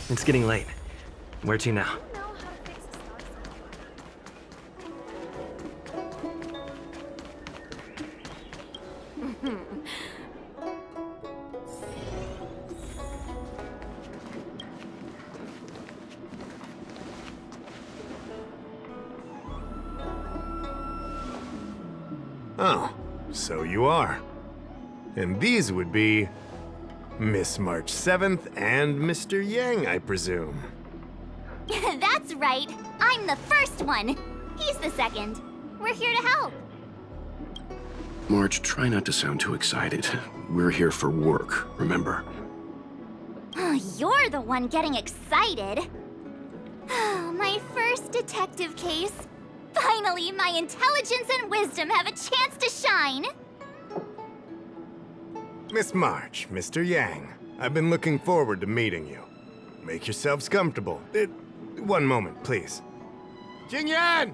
It's getting late. Where to now? Oh, so you are. And these would be Miss March 7th and Mr. Yang, I presume. That's right. I'm the first one. He's the second. We're here to help. March, try not to sound too excited. We're here for work, remember? You're the one getting excited. My first detective case. Finally, my intelligence and wisdom have a chance to shine. Miss March, Mr. Yang, I've been looking forward to meeting you. Make yourselves comfortable. One moment, please. Jingyan!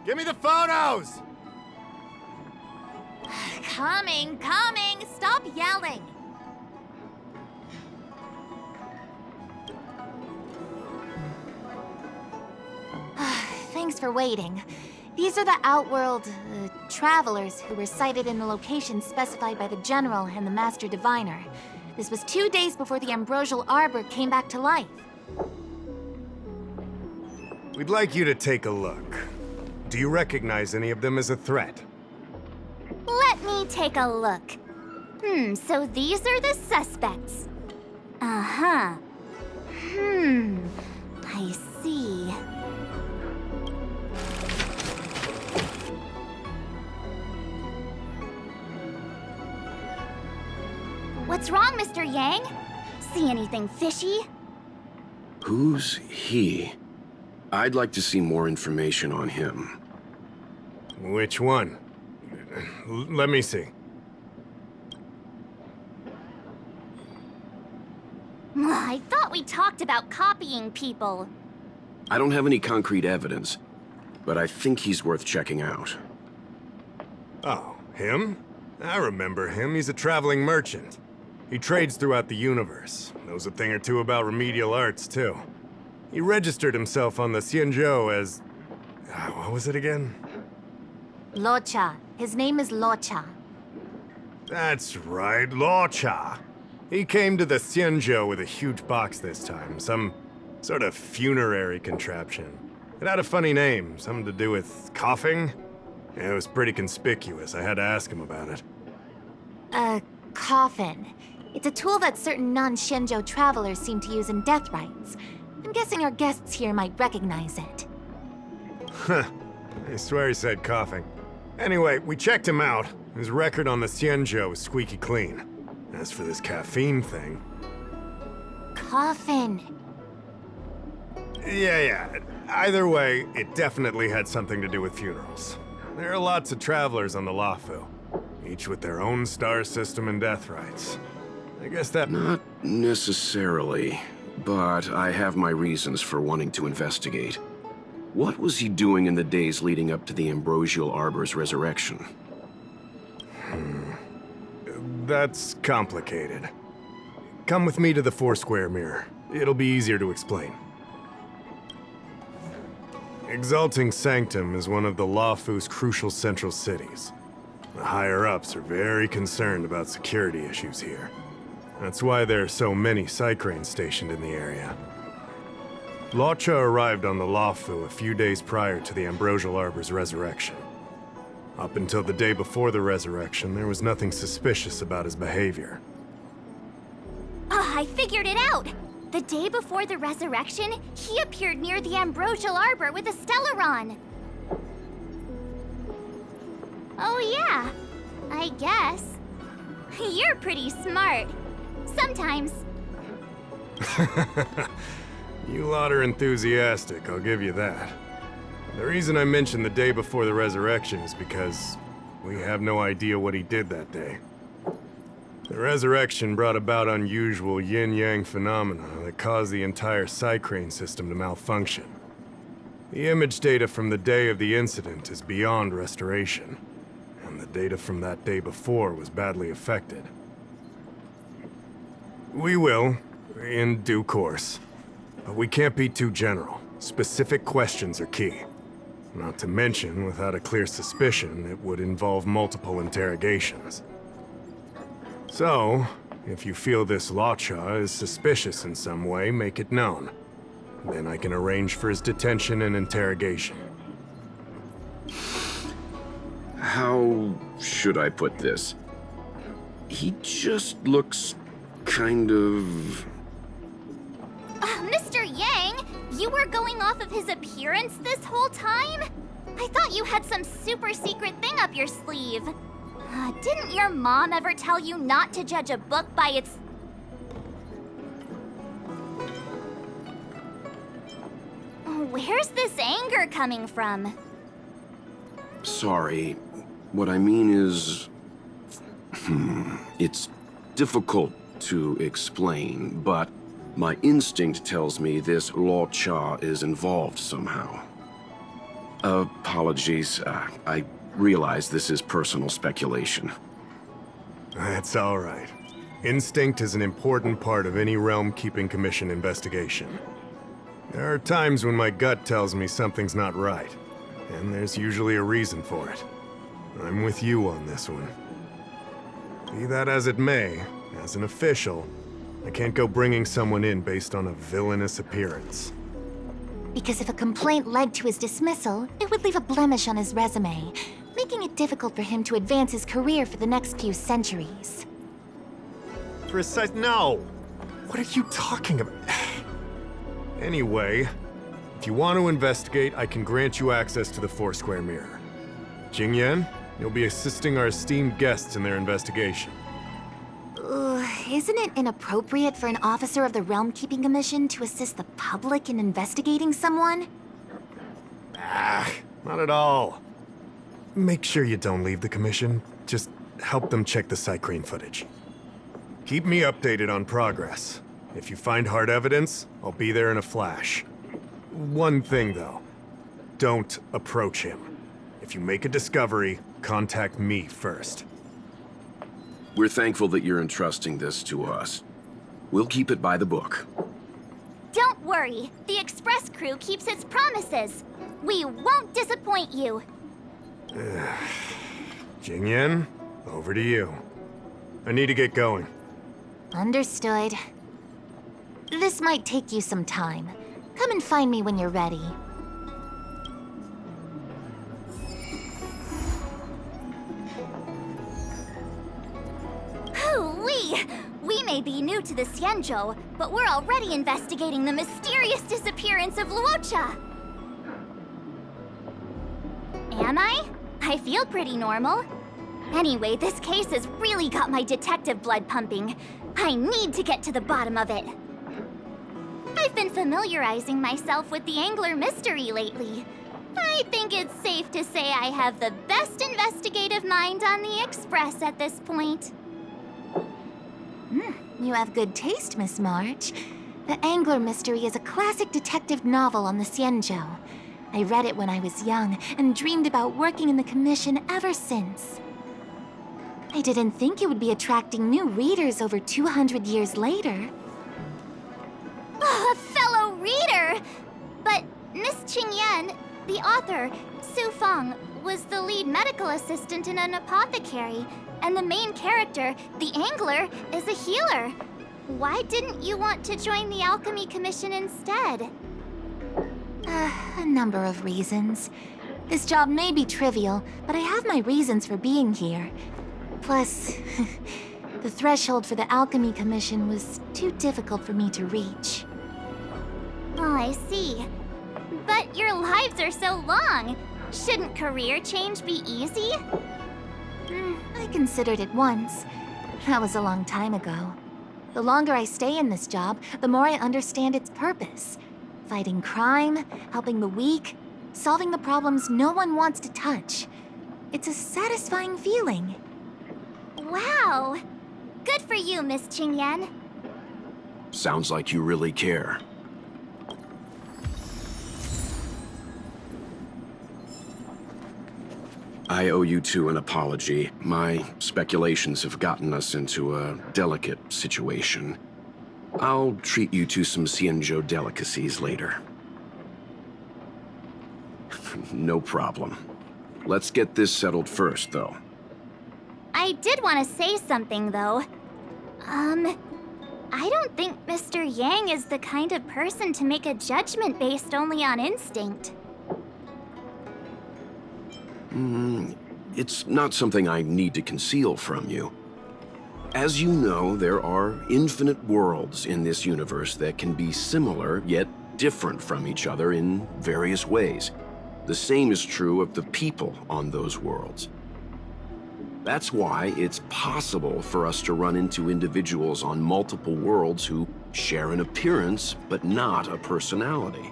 Give me the photos! Coming. Stop yelling. Thanks for waiting. These are the Outworld, travelers who were sighted in the location specified by the General and the Master Diviner. This was 2 days before the Ambrosial Arbor came back to life. We'd like you to take a look. Do you recognize any of them as a threat? Let me take a look. So these are the suspects. Uh-huh. I see. What's wrong, Mr. Yang? See anything fishy? Who's he? I'd like to see more information on him. Which one? Let me see. I thought we talked about copying people. I don't have any concrete evidence, but I think he's worth checking out. Oh, him? I remember him. He's a traveling merchant. He trades throughout the universe. Knows a thing or two about remedial arts, too. He registered himself on the Xianzhou as... what was it again? Locha. His name is Locha. That's right, Locha. He came to the Xianzhou with a huge box this time. Some sort of funerary contraption. It had a funny name, something to do with coughing. It was pretty conspicuous. I had to ask him about it. A coffin. It's a tool that certain non-Shenzhou travelers seem to use in death rites. I'm guessing our guests here might recognize it. Huh. I swear he said coughing. Anyway, we checked him out. His record on the Xianzhou is squeaky clean. As for this caffeine thing... Coffin. Yeah. Either way, it definitely had something to do with funerals. There are lots of travelers on the Luofu, each with their own star system and death rites. I guess that... Not necessarily, but I have my reasons for wanting to investigate. What was he doing in the days leading up to the Ambrosial Arbor's resurrection? That's complicated. Come with me to the Four-Square Mirror. It'll be easier to explain. Exalting Sanctum is one of the Luofu's crucial central cities. The higher-ups are very concerned about security issues here. That's why there are so many Psycranes stationed in the area. Locha arrived on the Luofu a few days prior to the Ambrosial Arbor's resurrection. Up until the day before the resurrection, there was nothing suspicious about his behavior. I figured it out! The day before the resurrection, he appeared near the Ambrosial Arbor with a Stellaron. Oh yeah, I guess. You're pretty smart. Sometimes. You lot are enthusiastic, I'll give you that. The reason I mentioned the day before the resurrection is because we have no idea what he did that day. The resurrection brought about unusual yin-yang phenomena that caused the entire Psycrane system to malfunction. The image data from the day of the incident is beyond restoration, and the data from that day before was badly affected. We will, in due course. But we can't be too general. Specific questions are key. Not to mention, without a clear suspicion, it would involve multiple interrogations. So, if you feel this Lawcha is suspicious in some way, make it known. Then I can arrange for his detention and interrogation. How should I put this? He just looks kind of... Mr. Yang, you were going off of his appearance this whole time? I thought you had some super secret thing up your sleeve. Didn't your mom ever tell you not to judge a book by its... Where's this anger coming from? Sorry. What I mean is... It's difficult to explain, but my instinct tells me this Lawcha is involved somehow. Apologies. I realize this is personal speculation. That's all right. Instinct is an important part of any Realm Keeping Commission investigation. There are times when my gut tells me something's not right, and there's usually a reason for it. I'm with you on this one. Be that as it may, as an official, I can't go bringing someone in based on a villainous appearance. Because if a complaint led to his dismissal, it would leave a blemish on his resume, making it difficult for him to advance his career for the next few centuries. No! What are you talking about? Anyway, if you want to investigate, I can grant you access to the Foursquare Mirror. Jingyan, you'll be assisting our esteemed guests in their investigation. Isn't it inappropriate for an officer of the Realm Keeping Commission to assist the public in investigating someone? Not at all. Make sure you don't leave the commission. Just help them check the Psycrane footage. Keep me updated on progress. If you find hard evidence, I'll be there in a flash. One thing, though. Don't approach him. If you make a discovery, contact me first. We're thankful that you're entrusting this to us. We'll keep it by the book. Don't worry. The Express crew keeps its promises. We won't disappoint you. Jingyan, over to you. I need to get going. Understood. This might take you some time. Come and find me when you're ready. Hoo-wee! We may be new to the Xianzhou, but we're already investigating the mysterious disappearance of Luocha. Am I? I feel pretty normal. Anyway, this case has really got my detective blood pumping. I need to get to the bottom of it. I've been familiarizing myself with the Angler mystery lately. I think it's safe to say I have the best investigative mind on the Express at this point. You have good taste, Miss March. The Angler Mystery is a classic detective novel on the Xianzhou. I read it when I was young and dreamed about working in the commission ever since. I didn't think it would be attracting new readers over 200 years later. A fellow reader! But Miss Qingyan, the author, Su Feng, was the lead medical assistant in an apothecary, and the main character, the Angler, is a healer. Why didn't you want to join the Alchemy Commission instead? A number of reasons. This job may be trivial, but I have my reasons for being here. Plus, the threshold for the Alchemy Commission was too difficult for me to reach. Oh, I see. But your lives are so long. Shouldn't career change be easy? I considered it once. That was a long time ago. The longer I stay in this job, the more I understand its purpose. Fighting crime, helping the weak, solving the problems no one wants to touch. It's a satisfying feeling. Wow! Good for you, Miss Qingyan. Sounds like you really care. I owe you two an apology. My speculations have gotten us into a delicate situation. I'll treat you to some Xianzhou delicacies later. No problem. Let's get this settled first, though. I did want to say something, though. I don't think Mr. Yang is the kind of person to make a judgment based only on instinct. It's not something I need to conceal from you. As you know, there are infinite worlds in this universe that can be similar, yet different from each other in various ways. The same is true of the people on those worlds. That's why it's possible for us to run into individuals on multiple worlds who share an appearance, but not a personality.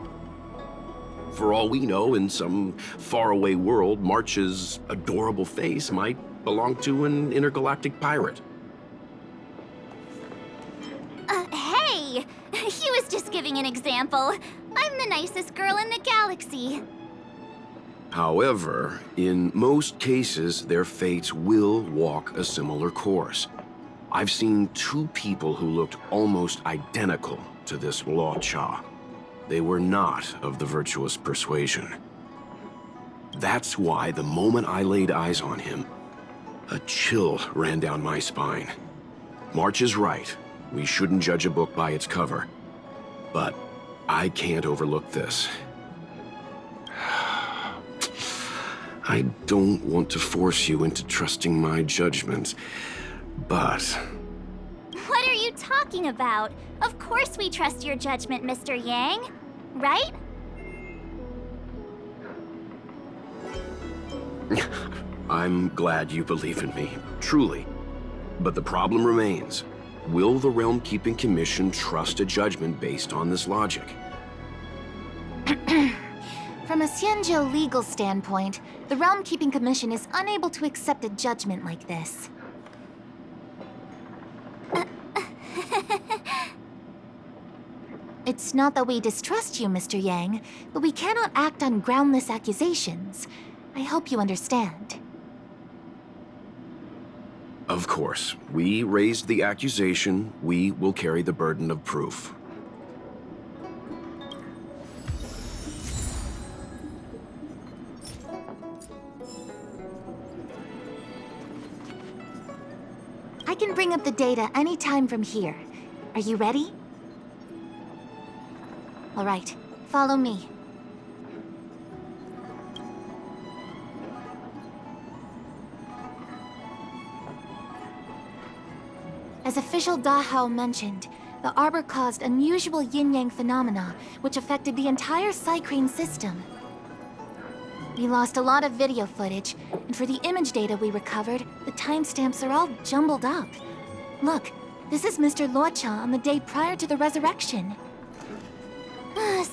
For all we know, in some faraway world, March's adorable face might belong to an intergalactic pirate. Hey! He was just giving an example. I'm the nicest girl in the galaxy. However, in most cases, their fates will walk a similar course. I've seen two people who looked almost identical to this Luocha. They were not of the virtuous persuasion. That's why the moment I laid eyes on him, a chill ran down my spine. March is right. We shouldn't judge a book by its cover. But I can't overlook this. I don't want to force you into trusting my judgment, but... What are you talking about? Of course we trust your judgment, Mr. Yang. Right? I'm glad you believe in me, truly. But the problem remains. Will the Realm Keeping Commission trust a judgment based on this logic? From a Xianzhou legal standpoint, the Realm Keeping Commission is unable to accept a judgment like this. It's not that we distrust you, Mr. Yang, but we cannot act on groundless accusations. I hope you understand. Of course. We raised the accusation. We will carry the burden of proof. I can bring up the data anytime from here. Are you ready? All right, follow me. As official Dahao mentioned, the Arbor caused unusual yin-yang phenomena, which affected the entire Psycrane system. We lost a lot of video footage, and for the image data we recovered, the timestamps are all jumbled up. Look, this is Mr. Luocha on the day prior to the resurrection.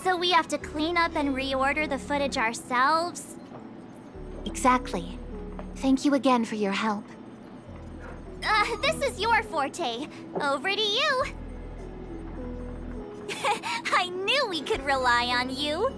So we have to clean up and reorder the footage ourselves? Exactly. Thank you again for your help. This is your forte. Over to you. I knew we could rely on you.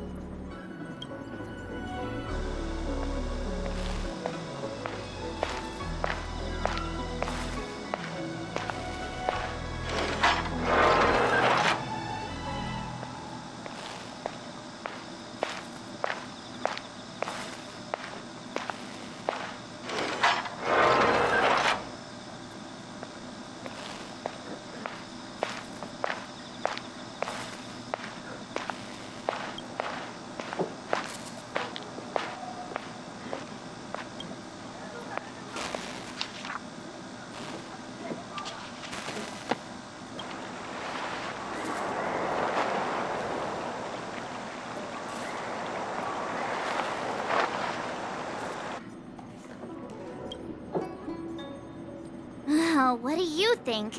What do you think?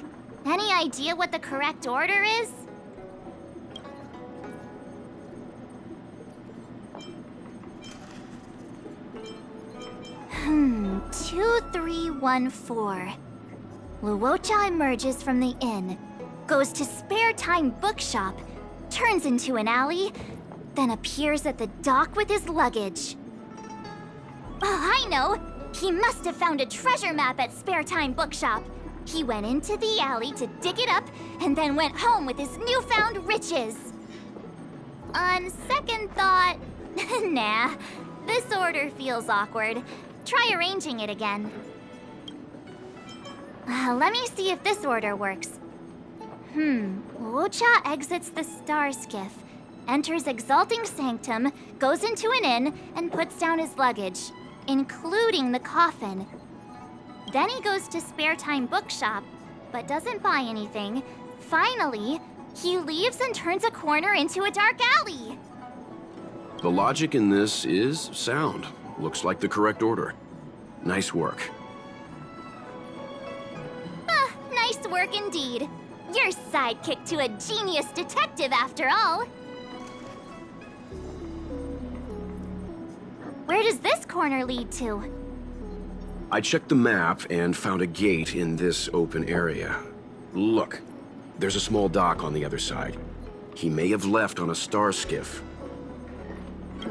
Any idea what the correct order is? Hmm, 2314. Luocha emerges from the inn, goes to Spare Time Bookshop, turns into an alley, then appears at the dock with his luggage. Oh, I know! He must have found a treasure map at Spare Time Bookshop. He went into the alley to dig it up, and then went home with his newfound riches. On second thought, nah, this order feels awkward. Try arranging it again. Let me see if this order works. Luocha exits the Star Skiff, enters Exalting Sanctum, goes into an inn, and puts down his luggage, including the coffin. Then he goes to Spare Time Bookshop, but doesn't buy anything. Finally, he leaves and turns a corner into a dark alley. The logic in this is sound. Looks like the correct order. Nice work. Nice work indeed. You're sidekick to a genius detective after all. Where does this corner lead to? I checked the map and found a gate in this open area. Look, there's a small dock on the other side. He may have left on a star skiff.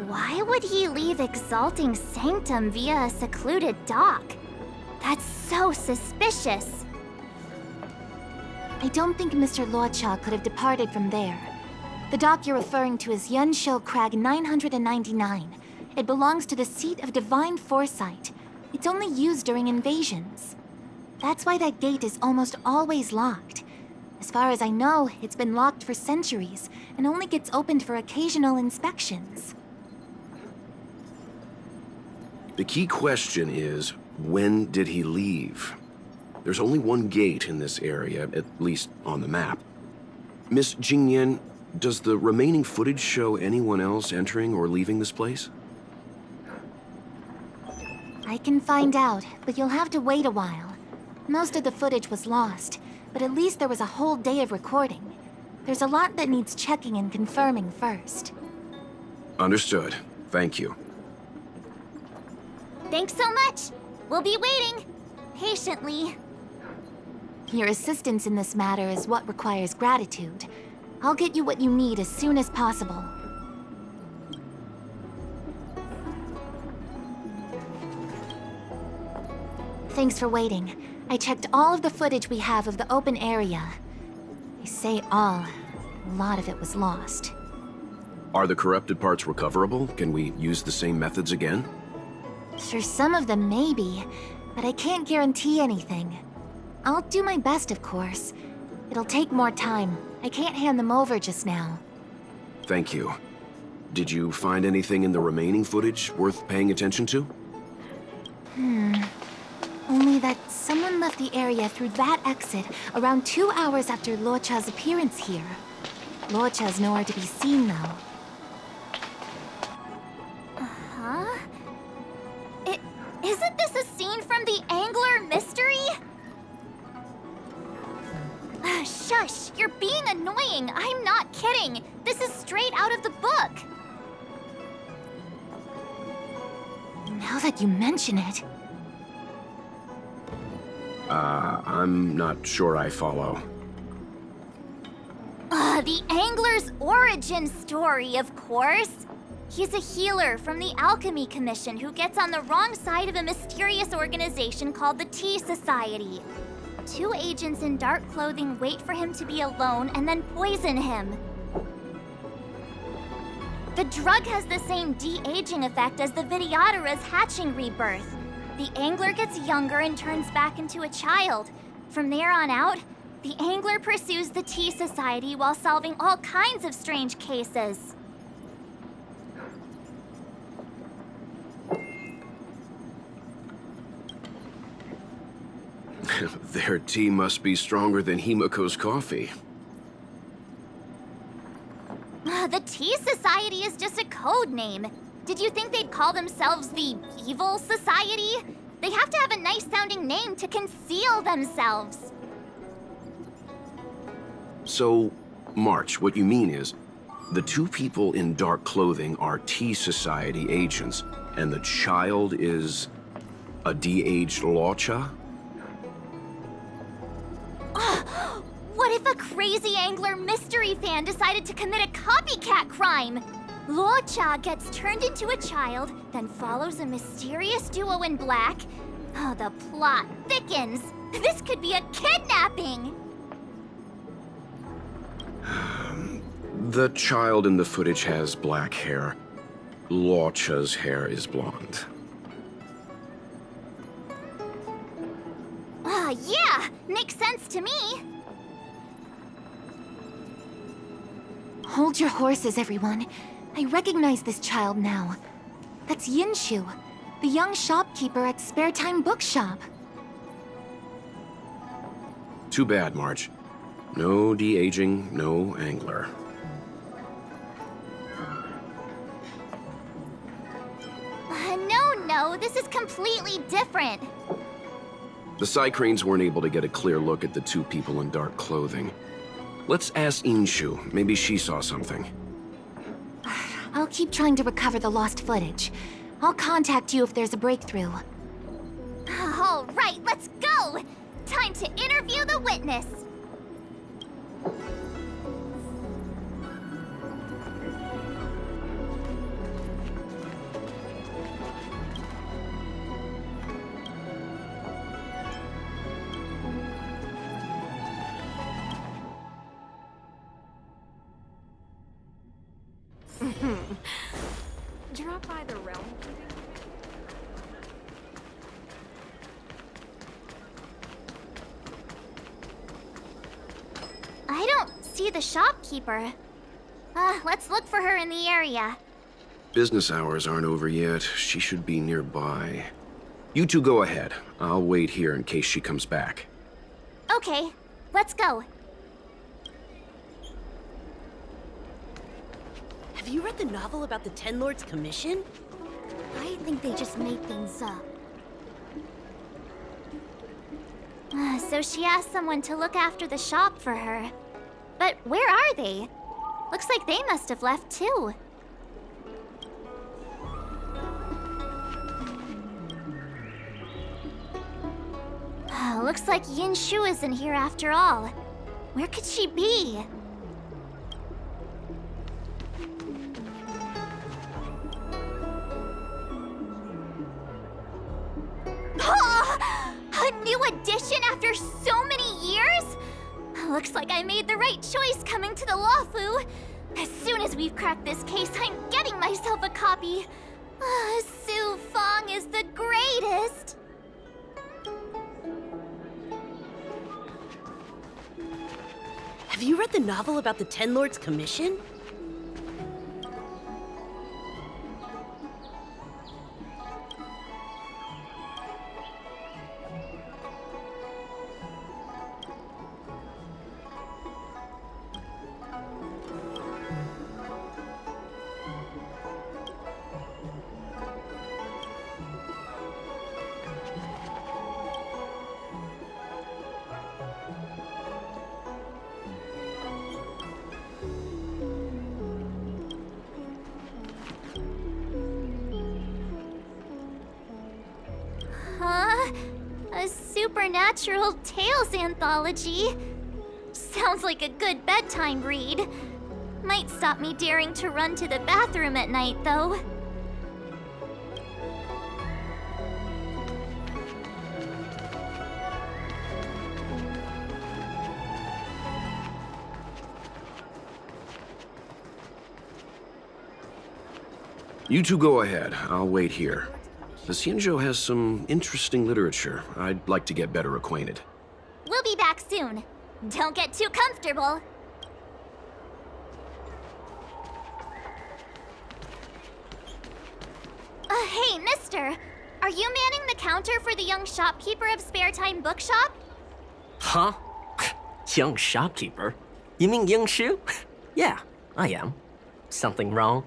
Why would he leave Exalting Sanctum via a secluded dock? That's so suspicious. I don't think Mr. Luocha could have departed from there. The dock you're referring to is Yunsho Crag 999. It belongs to the seat of divine foresight. It's only used during invasions. That's why that gate is almost always locked. As far as I know, it's been locked for centuries and only gets opened for occasional inspections. The key question is, when did he leave? There's only one gate in this area, at least on the map. Miss Jingyan, does the remaining footage show anyone else entering or leaving this place? I can find out, but you'll have to wait a while. Most of the footage was lost, but at least there was a whole day of recording. There's a lot that needs checking and confirming first. Understood. Thank you. Thanks so much. We'll be waiting. Patiently. Your assistance in this matter is what requires gratitude. I'll get you what you need as soon as possible. Thanks for waiting. I checked all of the footage we have of the open area. I say all. A lot of it was lost. Are the corrupted parts recoverable? Can we use the same methods again? For some of them, maybe. But I can't guarantee anything. I'll do my best, of course. It'll take more time. I can't hand them over just now. Thank you. Did you find anything in the remaining footage worth paying attention to? Only that someone left the area through that exit around 2 hours after Luocha's appearance here. Luocha's nowhere to be seen, though. Huh? Isn't this a scene from the Angler mystery? Shush! You're being annoying! I'm not kidding! This is straight out of the book! Now that you mention it... I'm not sure I follow. The Angler's origin story, of course! He's a healer from the Alchemy Commission who gets on the wrong side of a mysterious organization called the Tea Society. 2 agents in dark clothing wait for him to be alone and then poison him. The drug has the same de-aging effect as the Vidyadhara's hatching rebirth. The Angler gets younger and turns back into a child. From there on out, the Angler pursues the Tea Society while solving all kinds of strange cases. Their tea must be stronger than Himiko's coffee. The Tea Society is just a code name. Did you think they'd call themselves the Evil Society? They have to have a nice-sounding name to conceal themselves. So, March, what you mean is, the two people in dark clothing are Tea Society agents, and the child is a de-aged Laocha? What if a crazy angler mystery fan decided to commit a copycat crime? Laocha gets turned into a child, then follows a mysterious duo in black. Oh, the plot thickens. This could be a kidnapping! The child in the footage has black hair. Laocha's hair is blonde. Yeah! Makes sense to me! Hold your horses, everyone. I recognize this child now. That's Yinshu, the young shopkeeper at Spare Time Bookshop. Too bad, March. No de-aging, no angler. No, this is completely different. The Psycranes weren't able to get a clear look at the two people in dark clothing. Let's ask Inshu. Maybe she saw something. I'll keep trying to recover the lost footage. I'll contact you if there's a breakthrough. All right, let's go! Time to interview the witness. Drop by the realm. I don't see the shopkeeper. Let's look for her in the area. Business hours aren't over yet. She should be nearby. You two go ahead. I'll wait here in case she comes back. Okay, let's go. Have you read the novel about the Ten Lords Commission? I think they just made things up. So she asked someone to look after the shop for her. But where are they? Looks like they must have left too. Looks like Yinshu isn't here after all. Where could she be? A new addition after so many years? Looks like I made the right choice coming to the Lawfu. As soon as we've cracked this case, I'm getting myself a copy. Su Fong is the greatest. Have you read the novel about the Ten Lords Commission? A supernatural tales anthology. Sounds like a good bedtime read. Might stop me daring to run to the bathroom at night, though. You two go ahead. I'll wait here. The Xianzhou has some interesting literature. I'd like to get better acquainted. We'll be back soon. Don't get too comfortable. Hey, mister. Are you manning the counter for the young shopkeeper of Spare Time Bookshop? Huh? Young shopkeeper? You mean Yingshu? Yeah, I am. Something wrong?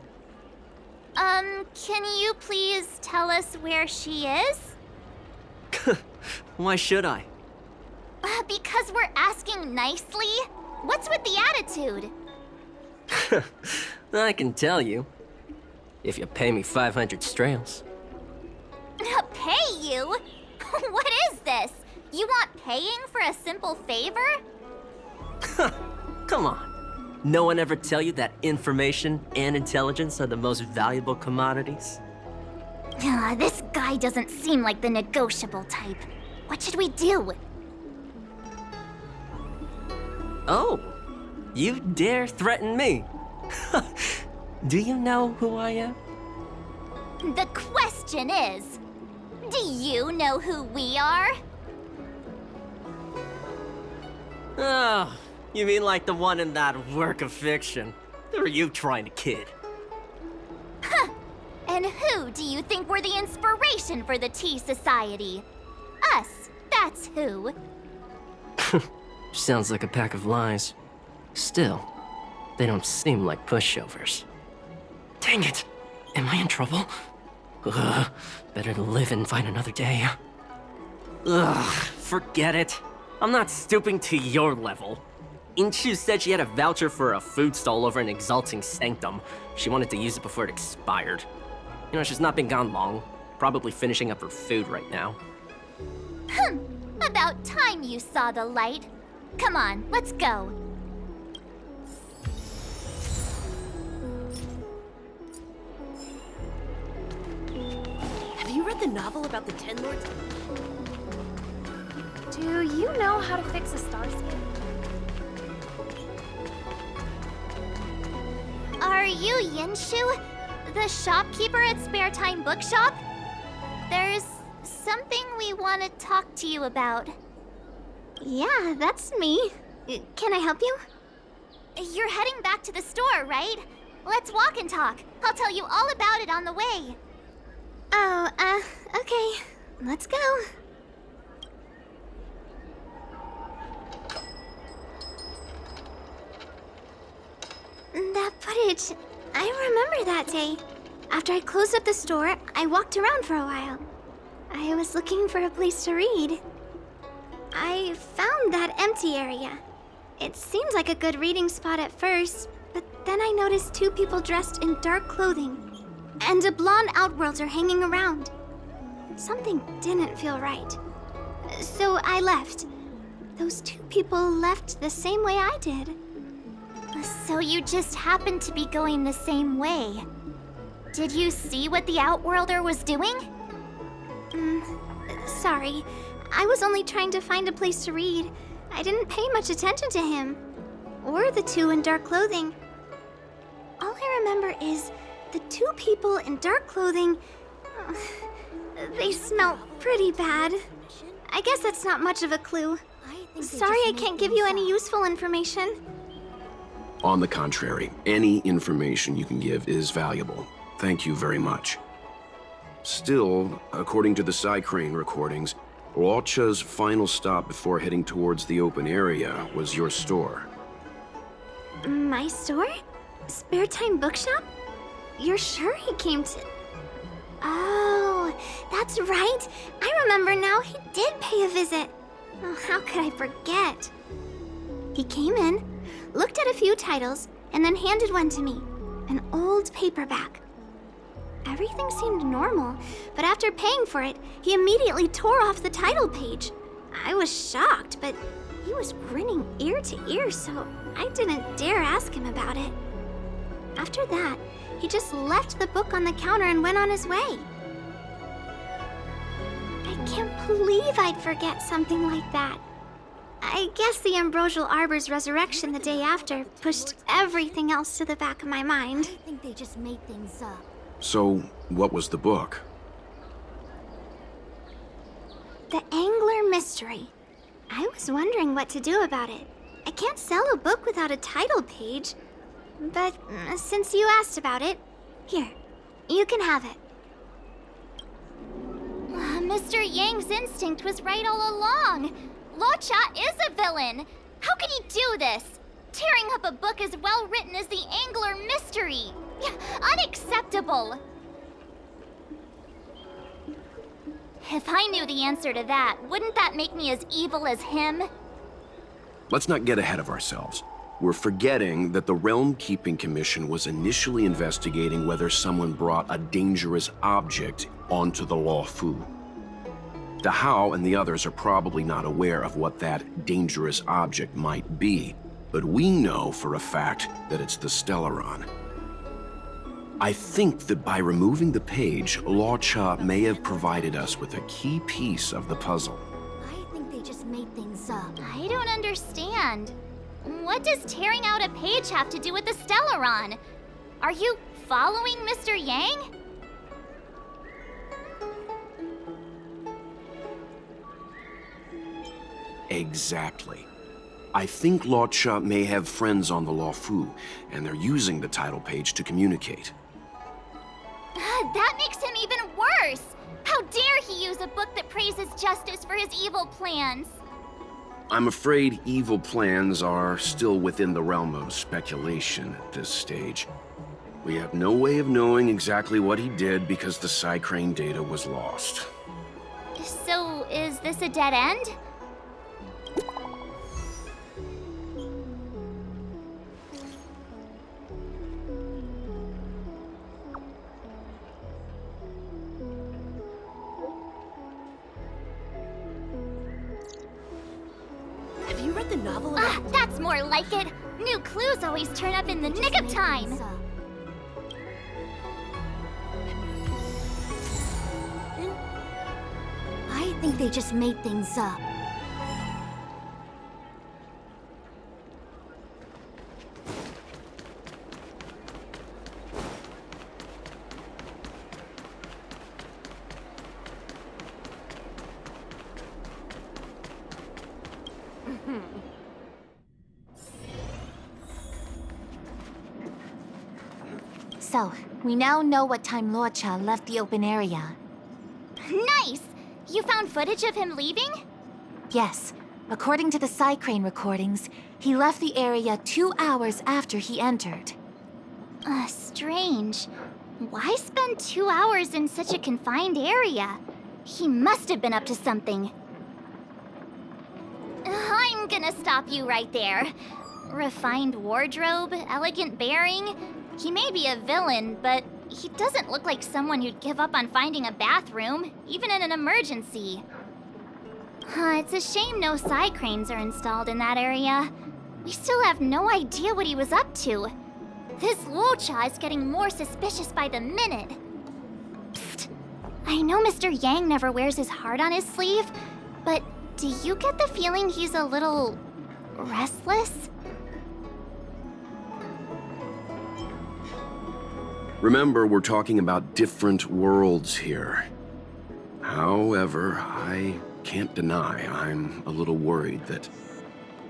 Can you please tell us where she is? Why should I? Because we're asking nicely? What's with the attitude? I can tell you. If you pay me 500 strails. Pay you? What is this? You want paying for a simple favor? Come on. No one ever tell you that information and intelligence are the most valuable commodities? This guy doesn't seem like the negotiable type. What should we do? Oh, you dare threaten me? Do you know who I am? The question is, do you know who we are? Oh, you mean like the one in that work of fiction? Who are you trying to kid? And who do you think were the inspiration for the Tea Society? Us, that's who. Sounds like a pack of lies. Still, they don't seem like pushovers. Dang it! Am I in trouble? Ugh, better to live and find another day. Ugh, forget it. I'm not stooping to your level. Inchu said she had a voucher for a food stall over in Exalting Sanctum. She wanted to use it before it expired. You know, she's not been gone long. Probably finishing up her food right now. About time you saw the light. Come on, let's go. Have you read the novel about the Ten Lords? Do you know how to fix a starscape? Are you Yinshu? The shopkeeper at Spare Time Bookshop? There's something we want to talk to you about. Yeah, that's me. Can I help you? You're heading back to the store, right? Let's walk and talk. I'll tell you all about it on the way. Oh, okay. Let's go. That footage, I remember that day. After I closed up the store, I walked around for a while. I was looking for a place to read. I found that empty area. It seemed like a good reading spot at first, but then I noticed two people dressed in dark clothing and a blonde outworlder hanging around. Something didn't feel right. So I left. Those two people left the same way I did. So you just happened to be going the same way. Did you see what the Outworlder was doing? Sorry. I was only trying to find a place to read. I didn't pay much attention to him. Or the two in dark clothing. All I remember is the two people in dark clothing... they smell pretty bad. I guess that's not much of a clue. Sorry I can't give you any useful information. On the contrary, any information you can give is valuable. Thank you very much. Still, according to the Psycrane recordings, Walcha's final stop before heading towards the open area was your store. My store? Spare Time Bookshop? You're sure he came to... Oh, that's right. I remember now. He did pay a visit. Oh, how could I forget? He came in, looked at a few titles, and then handed one to me. An old paperback. Everything seemed normal, but after paying for it, he immediately tore off the title page. I was shocked, but he was grinning ear to ear, so I didn't dare ask him about it. After that, he just left the book on the counter and went on his way. I can't believe I'd forget something like that. I guess the Ambrosial Arbor's resurrection the day after pushed everything else to the back of my mind. I think they just made things up. So, what was the book? The Angler Mystery. I was wondering what to do about it. I can't sell a book without a title page. But since you asked about it, here, you can have it. Mr. Yang's instinct was right all along. Locha is a villain. How could he do this? Tearing up a book as well written as the Angler Mystery. Unacceptable. If I knew the answer to that, wouldn't that make me as evil as him? Let's not get ahead of ourselves. We're forgetting that the Realm Keeping Commission was initially investigating whether someone brought a dangerous object onto the Luofu. The Hao and the others are probably not aware of what that dangerous object might be, but we know for a fact that it's the Stellaron. I think that by removing the page, Luocha may have provided us with a key piece of the puzzle. I think they just made things up. I don't understand. What does tearing out a page have to do with the Stellaron? Are you following Mr. Yang? Exactly. I think Luocha may have friends on the Luofu, and they're using the title page to communicate. That makes him even worse! How dare he use a book that praises justice for his evil plans? I'm afraid evil plans are still within the realm of speculation at this stage. We have no way of knowing exactly what he did because the Psycrane data was lost. So, is this a dead end? Have you read the novel about... That's more like it! New clues always turn up in the nick of time! I think they just made things up. So, we now know what time Luocha left the open area. Nice! You found footage of him leaving? Yes, according to the Psycrane recordings, he left the area 2 hours after he entered. Strange. Why spend 2 hours in such a confined area? He must have been up to something. I'm gonna stop you right there. Refined wardrobe, elegant bearing. He may be a villain, but he doesn't look like someone who'd give up on finding a bathroom, even in an emergency. It's a shame no Psycranes are installed in that area. We still have no idea what he was up to. This Luocha is getting more suspicious by the minute. Psst. I know Mr. Yang never wears his heart on his sleeve, but do you get the feeling he's a little restless? Remember, we're talking about different worlds here. However, I can't deny I'm a little worried that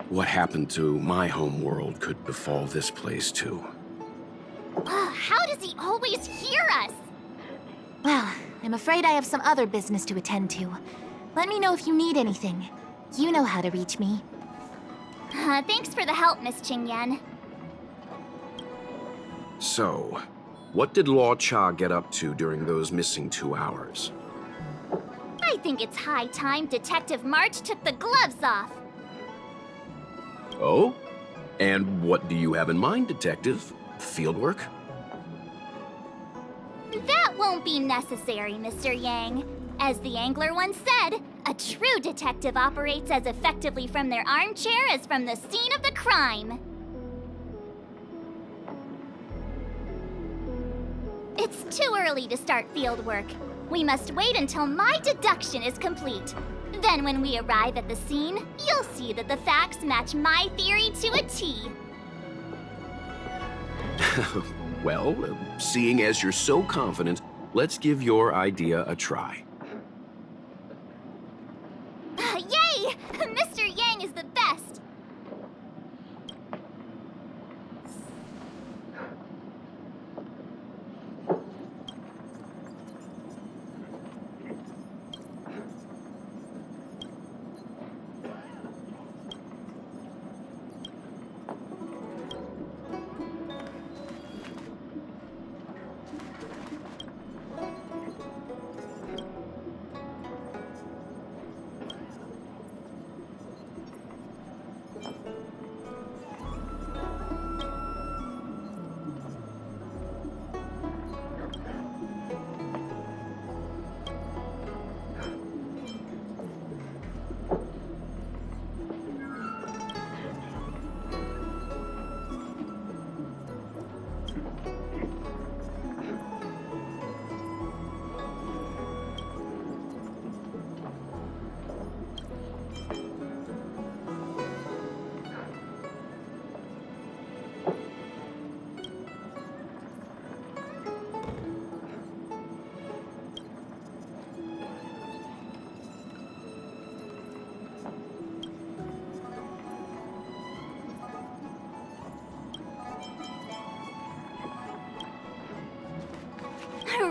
what happened to my home world could befall this place too. How does he always hear us? Well, I'm afraid I have some other business to attend to. Let me know if you need anything. You know how to reach me. Thanks for the help, Miss Qingyan. So, what did Luocha get up to during those missing 2 hours? I think it's high time Detective March took the gloves off. Oh? And what do you have in mind, Detective? Fieldwork? That won't be necessary, Mr. Yang. As the angler once said, a true detective operates as effectively from their armchair as from the scene of the crime. It's too early to start field work. We must wait until my deduction is complete. Then when we arrive at the scene, you'll see that the facts match my theory to a T. Well, seeing as you're so confident, let's give your idea a try. Yay! Mr. Yang is the best!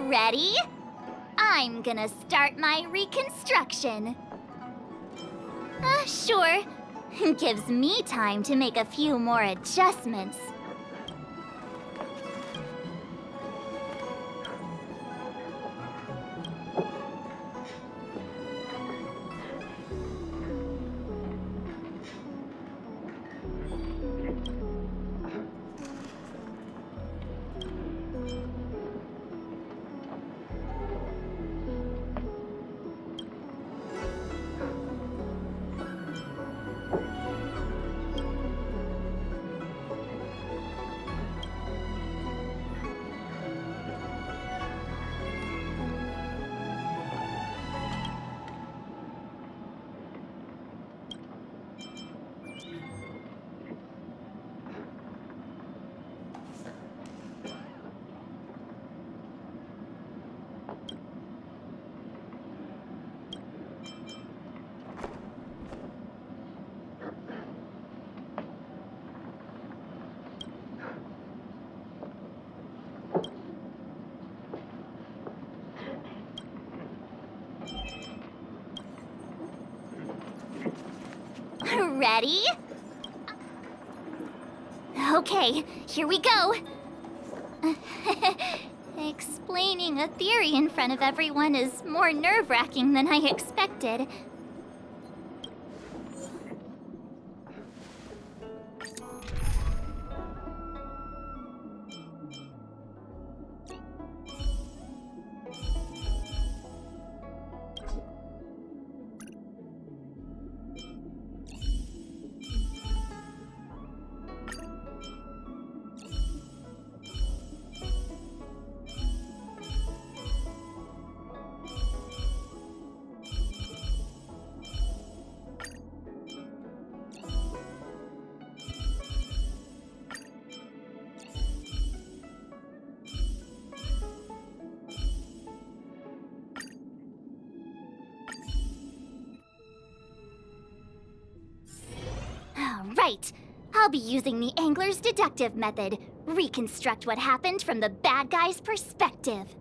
Ready? I'm gonna start my reconstruction. Sure. Gives me time to make a few more adjustments. Ready? Okay, here we go. Explaining a theory in front of everyone is more nerve-wracking than I expected. Right. I'll be using the angler's deductive method. Reconstruct what happened from the bad guy's perspective.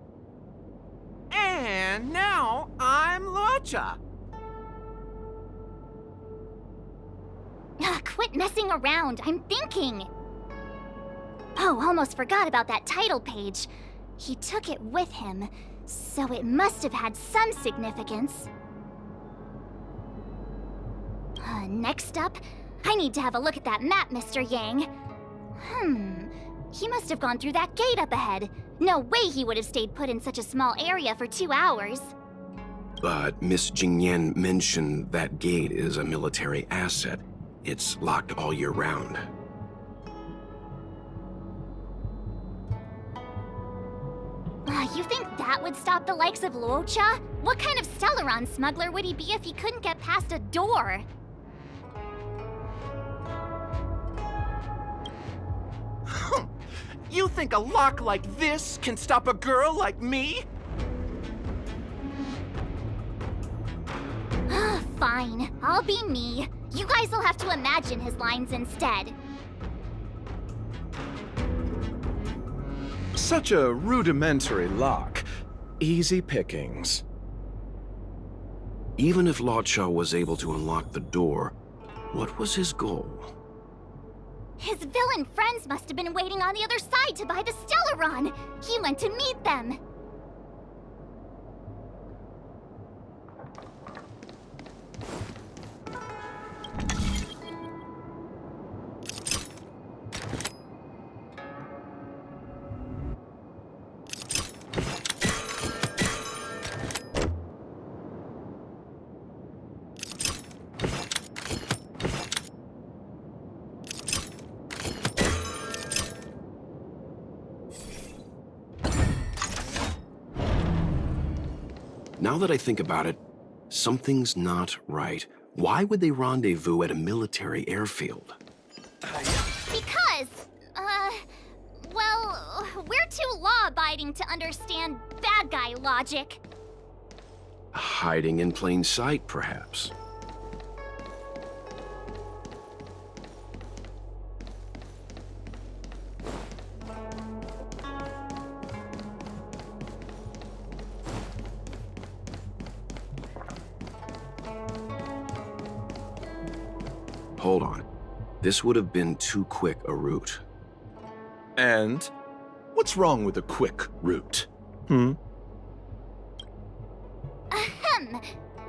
And now I'm Lucha. Quit messing around. I'm thinking. Oh, almost forgot about that title page. He took it with him, so it must have had some significance. Next up, I need to have a look at that map, Mr. Yang. He must have gone through that gate up ahead. No way he would have stayed put in such a small area for 2 hours. But Miss Jingyan mentioned that gate is a military asset. It's locked all year round. You think that would stop the likes of Luocha? What kind of Stellaron smuggler would he be if he couldn't get past a door? You think a lock like this can stop a girl like me? Fine, I'll be me. You guys will have to imagine his lines instead. Such a rudimentary lock. Easy pickings. Even if Lucha was able to unlock the door, what was his goal? His villain friends must have been waiting on the other side to buy the Stellaron. He went to meet them. Now that I think about it, something's not right. Why would they rendezvous at a military airfield? Because, well, we're too law-abiding to understand bad guy logic. Hiding in plain sight, perhaps. Hold on. This would have been too quick a route. And what's wrong with a quick route? Ahem.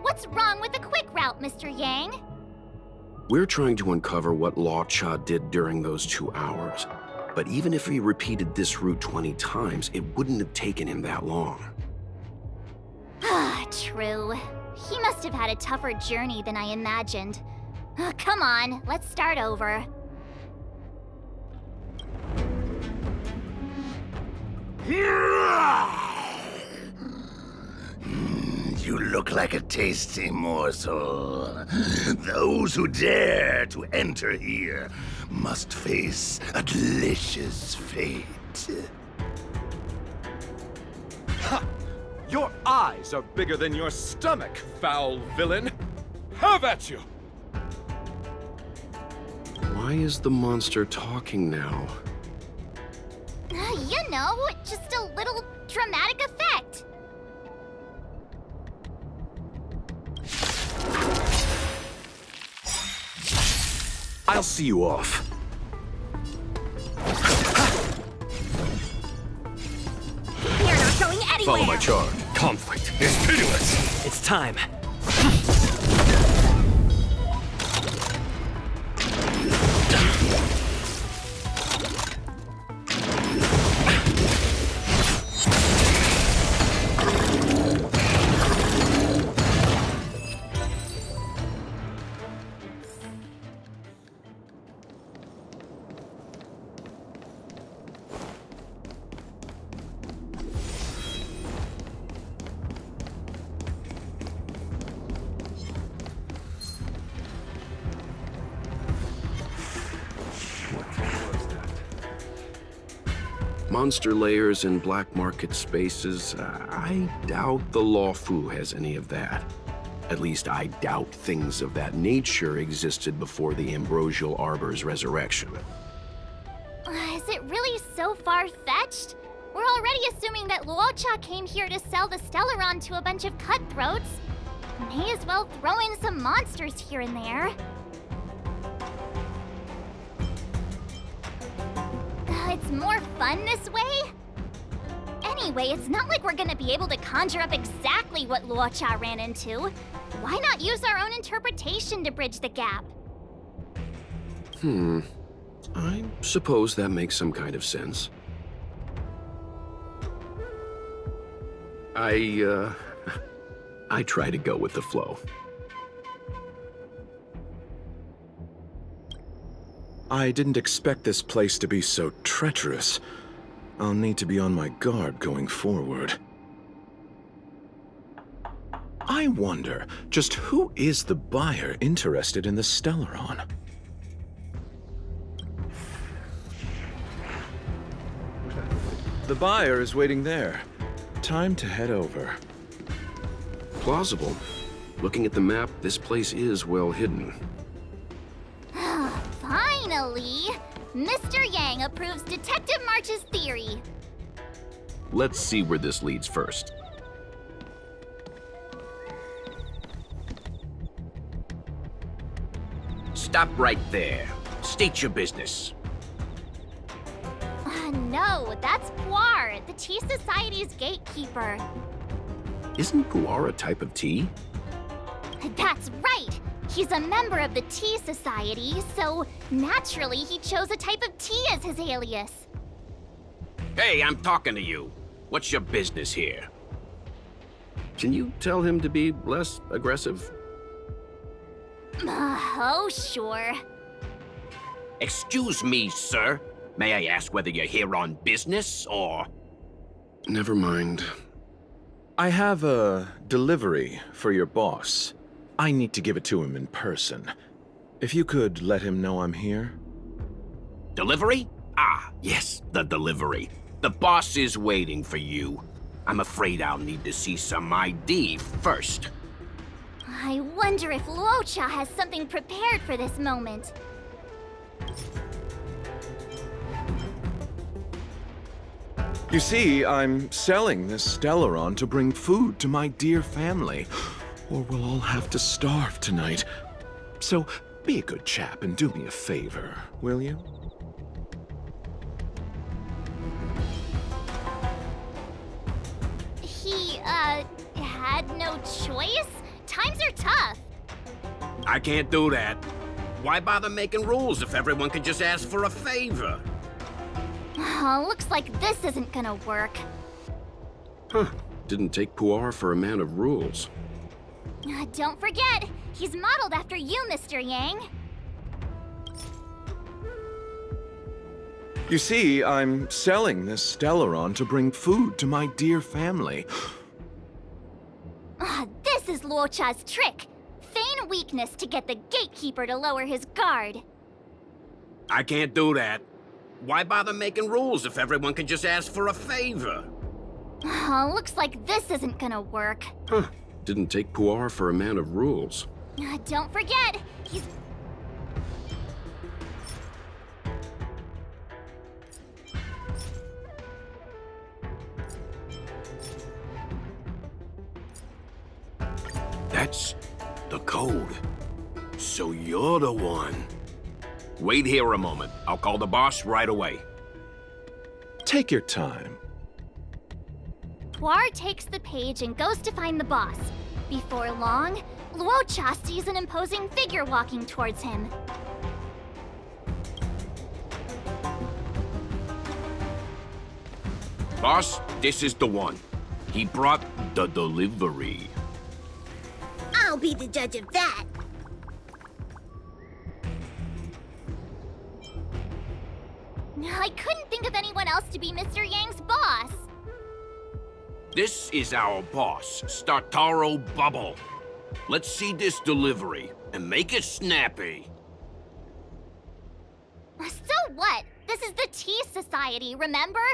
What's wrong with the quick route, Mr. Yang? We're trying to uncover what Luo Cha did during those 2 hours. But even if he repeated this route 20 times, it wouldn't have taken him that long. Ah, true. He must have had a tougher journey than I imagined. Come on, let's start over. You look like a tasty morsel. Those who dare to enter here must face a delicious fate. Ha! Your eyes are bigger than your stomach, foul villain! Have at you! Why is the monster talking now? You know, just a little dramatic effect. I'll see you off. We're not going anywhere. Follow my charge. Conflict is pitiless! It's time. Monster layers in black market spaces, I doubt the Luo Fu has any of that. At least I doubt things of that nature existed before the Ambrosial Arbor's resurrection. Is it really so far-fetched? We're already assuming that Luo Cha came here to sell the Stellaron to a bunch of cutthroats. May as well throw in some monsters here and there. It's more fun this way? Anyway, it's not like we're gonna be able to conjure up exactly what Luo Cha ran into. Why not use our own interpretation to bridge the gap? I suppose that makes some kind of sense. I try to go with the flow. I didn't expect this place to be so treacherous. I'll need to be on my guard going forward. I wonder, just who is the buyer interested in the Stellaron? The buyer is waiting there. Time to head over. Plausible. Looking at the map, this place is well hidden. Finally! Mr. Yang approves Detective March's theory. Let's see where this leads first. Stop right there. State your business. No, that's Puar, the Tea Society's gatekeeper. Isn't pu'er a type of tea? That's right! He's a member of the Tea Society, so naturally he chose a type of tea as his alias. Hey, I'm talking to you. What's your business here? Can you tell him to be less aggressive? Oh, sure. Excuse me, sir. May I ask whether you're here on business, or... Never mind. I have a delivery for your boss. I need to give it to him in person. If you could let him know I'm here. Delivery? Ah, yes, the delivery. The boss is waiting for you. I'm afraid I'll need to see some ID first. I wonder if Luo Cha has something prepared for this moment. You see, I'm selling this Stellaron to bring food to my dear family, or we'll all have to starve tonight. So, Be a good chap and do me a favor, will you? He, had no choice? Times are tough. I can't do that. Why bother making rules if everyone could just ask for a favor? Looks like this isn't gonna work. Huh. Didn't take Puar for a man of rules. Don't forget, he's modeled after you, Mr. Yang. You see, I'm selling this Stellaron to bring food to my dear family. This is Luocha's trick. Feign weakness to get the gatekeeper to lower his guard. I can't do that. Why bother making rules if everyone could just ask for a favor? Looks like this isn't gonna work. Huh. Didn't take Puar for a man of rules. Don't forget, he's... That's the code. So you're the one. Wait here a moment. I'll call the boss right away. Take your time. Puar takes the page and goes to find the boss. Before long, Luocha sees an imposing figure walking towards him. Boss, this is the one. He brought the delivery. I'll be the judge of that. I couldn't think of anyone else to be Mr. Yang's boss. This is our boss, Startaro Bubble. Let's see this delivery and make it snappy. So what? This is the Tea Society, remember?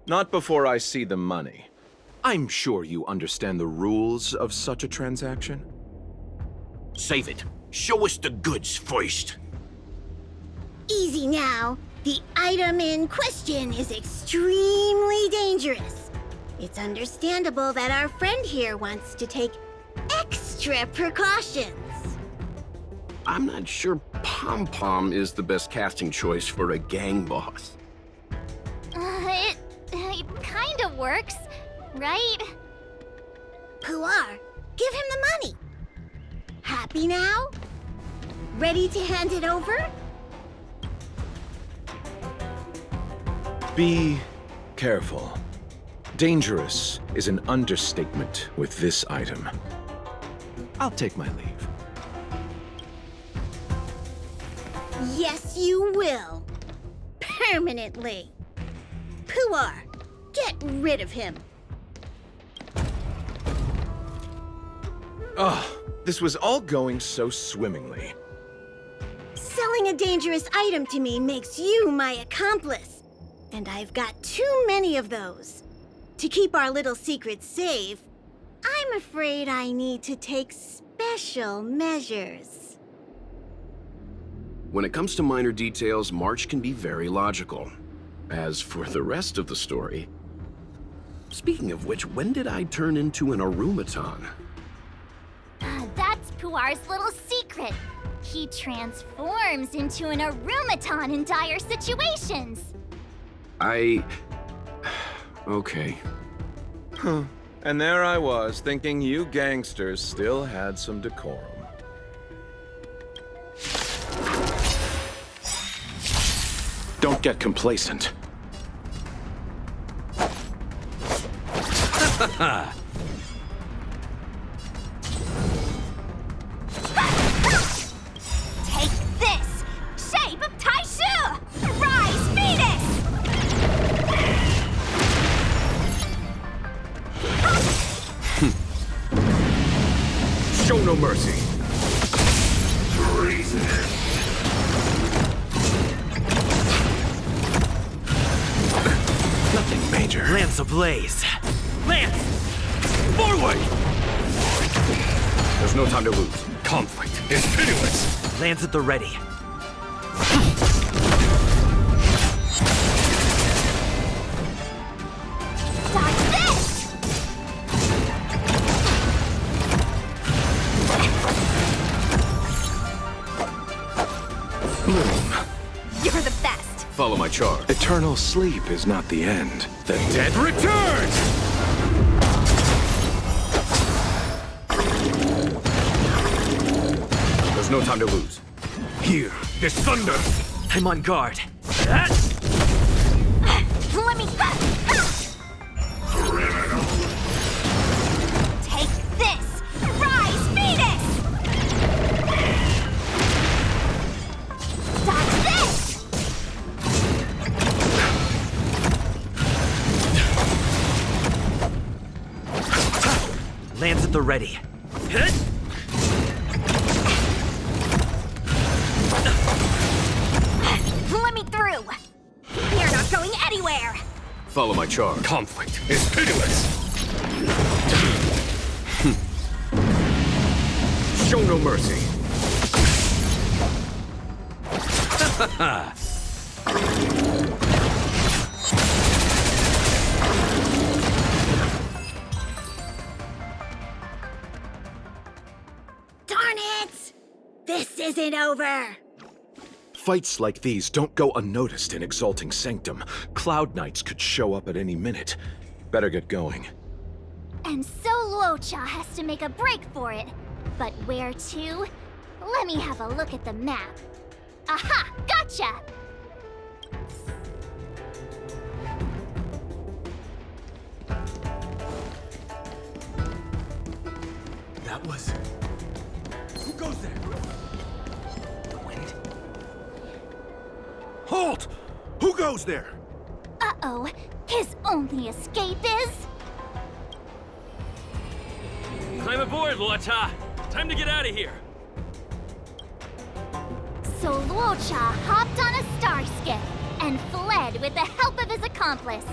Not before I see the money. I'm sure you understand the rules of such a transaction. Save it. Show us the goods first. Easy now. The item in question is extremely dangerous. It's understandable that our friend here wants to take extra precautions. I'm not sure Pom Pom is the best casting choice for a gang boss. It kinda works, right? Puar, give him the money. Happy now? Ready to hand it over? Be careful. Dangerous is an understatement with this item. I'll take my leave. Yes, you will. Permanently. Puar, get rid of him. Oh, this was all going so swimmingly. Selling a dangerous item to me makes you my accomplice. And I've got too many of those. To keep our little secret safe, I'm afraid I need to take special measures. When it comes to minor details, March can be very logical. As for the rest of the story... Speaking of which, when did I turn into an Arumaton? That's Puar's little secret. He transforms into an Arumaton in dire situations. Okay. Huh. And there I was, thinking you gangsters still had some decorum. Don't get complacent. Take this! Shape of Taishu! Rise, Venus! Show no mercy. Nothing major. Lance ablaze! Lance! Forward! There's no time to lose. Conflict is pitiless! Lance at the ready. Dodge this! Follow my charge. Eternal sleep is not the end. The dead Return! There's no time to lose. Here, this thunder! I'm on guard. Let me... Take this! Rise, Phoenix! Dodge this! Lands at the ready. Let me through! You're not going anywhere! Follow my charge. Conflict is pitiless! Show no mercy. Darn it! This isn't over! Fights like these don't go unnoticed in Exalting Sanctum. Cloud Knights could show up at any minute. Better get going. And so Luocha has to make a break for it. But where to? Let me have a look at the map. Aha! Gotcha! That was... Who goes there? The wind? Halt! Who goes there? Uh-oh. His only escape is... Climb aboard, Luocha! Time to get out of here! So Luocha hopped on a star skiff and fled with the help of his accomplice.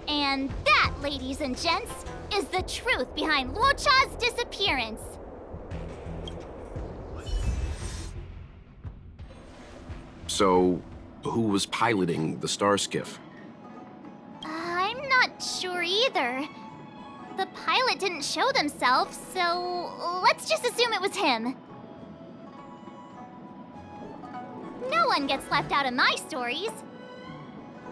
And that, ladies and gents, is the truth behind Luocha's disappearance. So, who was piloting the star skiff? I'm not sure either. The pilot didn't show themselves, so let's just assume it was him. No one gets left out of my stories.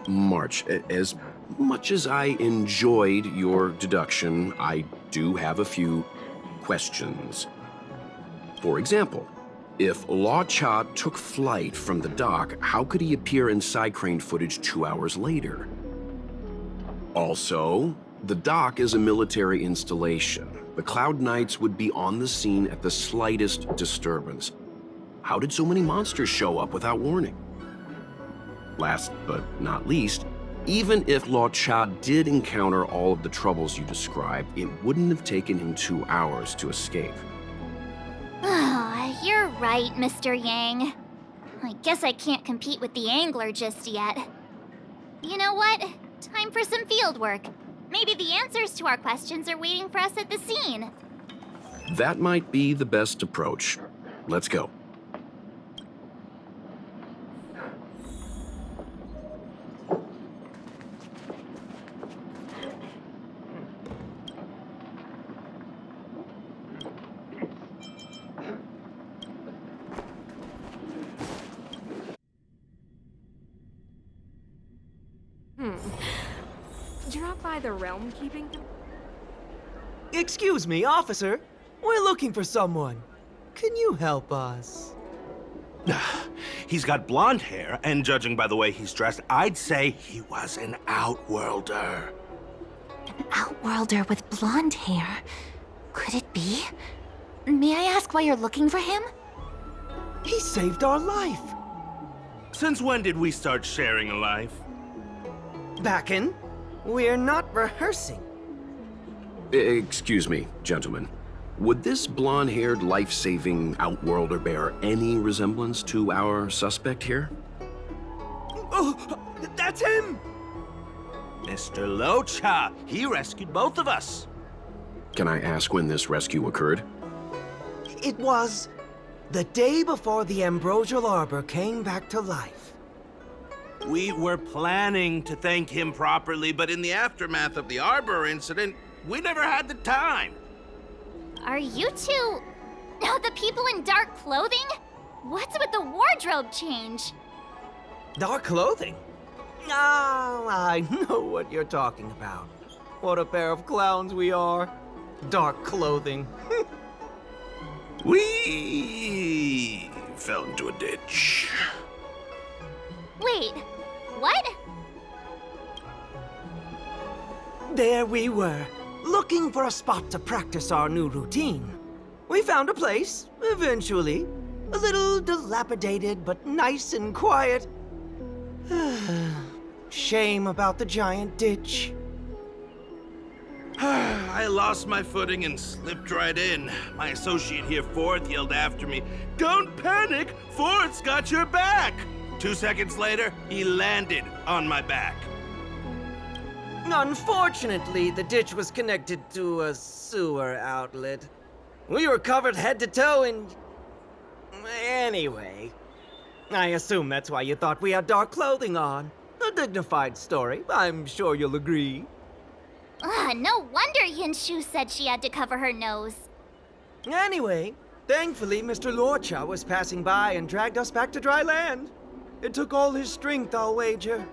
March, as much as I enjoyed your deduction, I do have a few questions. For example, if Luocha took flight from the dock, how could he appear in side crane footage 2 hours later? Also, the dock is a military installation. The Cloud Knights would be on the scene at the slightest disturbance. How did so many monsters show up without warning? Last but not least, even if Luocha did encounter all of the troubles you described, it wouldn't have taken him 2 hours to escape. You're right, Mr. Yang. I guess I can't compete with the angler just yet. You know what? Time for some field work. Maybe the answers to our questions are waiting for us at the scene. That might be the best approach. Let's go. Drop by the Realm Keeping... Excuse me, officer. We're looking for someone. Can you help us? He's got blonde hair, and judging by the way he's dressed, I'd say he was an outworlder. An outworlder with blonde hair? Could it be? May I ask why you're looking for him? He saved our life. Since when did we start sharing a life? Backen, we're not rehearsing. Excuse me, gentlemen. Would this blonde-haired, life-saving outworlder bear any resemblance to our suspect here? Oh, that's him! Mr. Luocha, he rescued both of us. Can I ask when this rescue occurred? It was the day before the Ambrosial Arbor came back to life. We were planning to thank him properly, but in the aftermath of the Arbor incident, we never had the time. Are you two... the people in dark clothing? What's with the wardrobe change? Dark clothing? Oh, I know what you're talking about. What a pair of clowns we are. Dark clothing. We fell into a ditch. Wait, what? There we were, looking for a spot to practice our new routine. We found a place, eventually. A little dilapidated, but nice and quiet. Shame about the giant ditch. I lost my footing and slipped right in. My associate here, Fourth, yelled after me, "Don't panic! Fourth's got your back!" 2 seconds later, he landed on my back. Unfortunately, the ditch was connected to a sewer outlet. We were covered head to toe in... Anyway, I assume that's why you thought we had dark clothing on. A dignified story, I'm sure you'll agree. No wonder Yinshu said she had to cover her nose. Anyway, thankfully Mr. Lorcha was passing by and dragged us back to dry land. It took all his strength, I'll wager.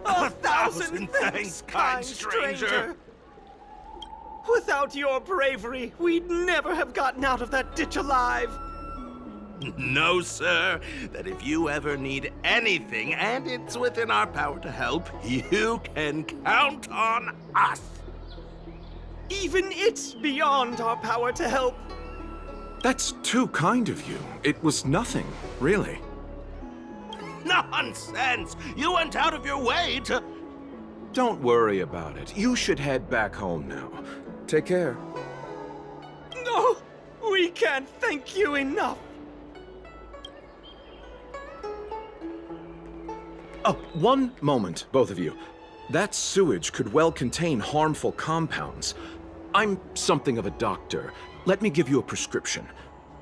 A thousand thanks, kind stranger. Without your bravery, we'd never have gotten out of that ditch alive. No, sir. That if you ever need anything, and it's within our power to help, you can count on us. Even it's beyond our power to help. That's too kind of you. It was nothing, really. Nonsense! You went out of your way to... Don't worry about it. You should head back home now. Take care. No! We can't thank you enough! Oh, one moment, both of you. That sewage could well contain harmful compounds. I'm something of a doctor. Let me give you a prescription.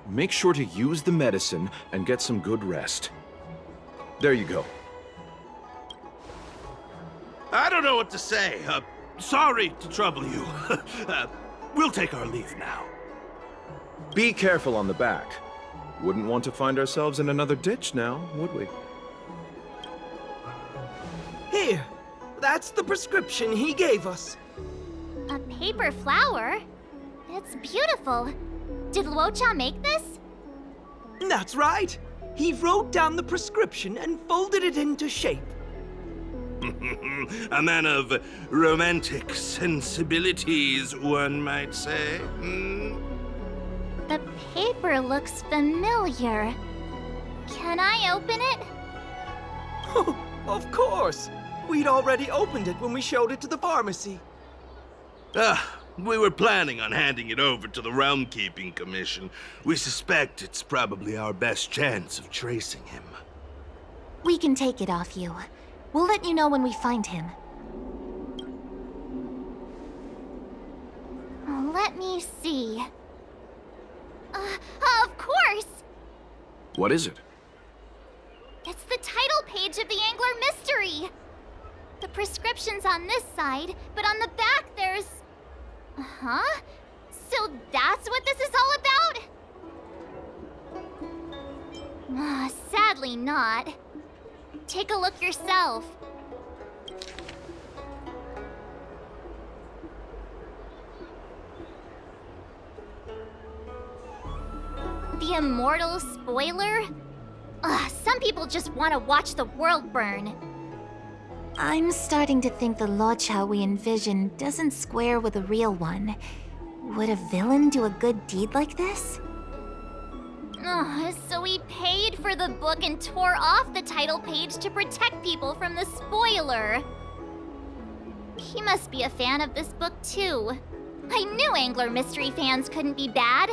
Make sure to use the medicine and get some good rest. There you go. I don't know what to say. Sorry to trouble you. We'll take our leave now. Be careful on the back. Wouldn't want to find ourselves in another ditch now, would we? Here, that's the prescription he gave us. A paper flower? It's beautiful. Did Luocha make this? That's right. He wrote down the prescription and folded it into shape. A man of romantic sensibilities, one might say. The paper looks familiar. Can I open it? Of course. We'd already opened it when we showed it to the pharmacy. We were planning on handing it over to the Realm Keeping Commission. We suspect it's probably our best chance of tracing him. We can take it off you. We'll let you know when we find him. Let me see. Of course! What is it? It's the title page of the Angler Mystery! The prescription's on this side, but on the back there's... Huh? So that's what this is all about? Sadly not. Take a look yourself. The immortal spoiler? Some people just want to watch the world burn. I'm starting to think the Luocha we envision doesn't square with a real one. Would a villain do a good deed like this? So he paid for the book and tore off the title page to protect people from the spoiler. He must be a fan of this book too. I knew Angler Mystery fans couldn't be bad.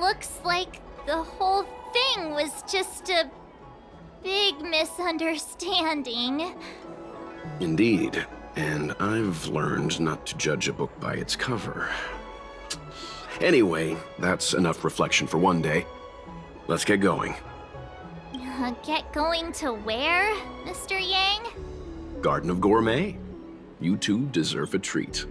Looks like the whole thing was just a big misunderstanding. Indeed. And I've learned not to judge a book by its cover. Anyway, that's enough reflection for one day. Let's get going. Get going to where, Mr. Yang? Garden of Gourmet. You two deserve a treat.